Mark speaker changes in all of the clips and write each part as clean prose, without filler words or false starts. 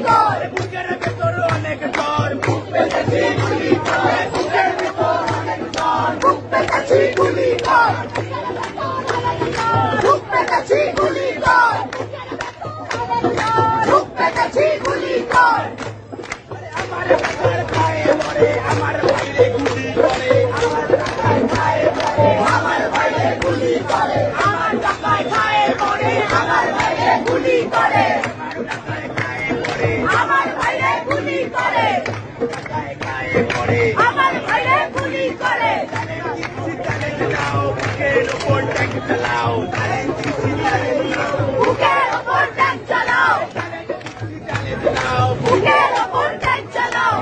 Speaker 1: কর, বুকের ভেতর অনেক জ্বর, বুক পেতেছি গুলি কর, বুকের ভেতর অনেক জ্বর, বুক পেতেছি গুলি কর, বুক পেতেছি গুলি কর, বুক পেতেছি গুলি কর। আমার বাবার পায়ে মরে, আমার বাইরে গুলি করে, আমার বাবার পায়ে মরে, আমার বাইরে গুলি করে, আমার বাবার পায়ে মরে, আমার বাইরে গুলি করে, আমার বাইরে গুলি করে, আমার বাইরে গুলি করে। বুকের ওপর ট্যাঙ্ক চালাও, বুকের ওপর ট্যাঙ্ক চালাও, বুকের ওপর ট্যাঙ্ক চালাও।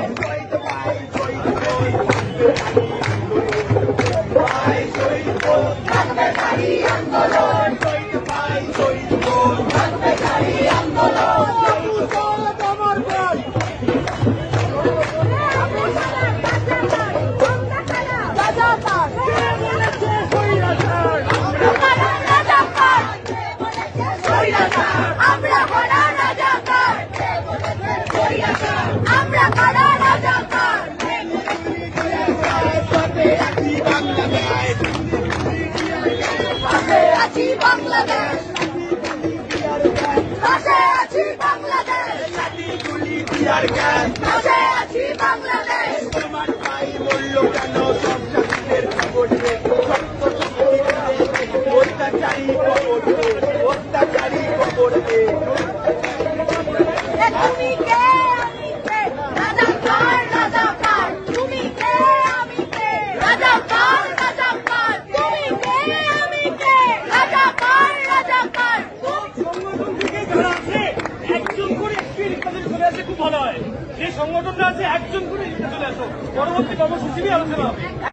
Speaker 1: ক্রান্তিকারী আন্দোলন, ক্রান্তিকারী আন্দোলন। আমরা কারা রাজাকার, আমরা কারা রাজাকার। পাশে আছি বাংলাদেশ, পাশে আছি বাংলাদেশ, পাশে আছি বাংলাদেশ। তোমার ভাই বলল কেন সব জাতিদের খবর দে, অত্যাচারী খবর দে, অত্যাচারী খবর দে। তুমি কে আমি কে, রাজাকার রাজাকার, তুমি কে আমি কে, রাজাকার রাজাকার, তুমি কে আমি কে, রাজাকার রাজাকার।
Speaker 2: সংগঠন থেকে যারা আছে একজন করে একটি রিক্সাতে চলে আসে খুব ভালো হয়। যে সংগঠনটা আছে একজন করে রিক্সা চলে আসো, পরবর্তী কর্মসূচি নিয়ে আলোচনা হবে।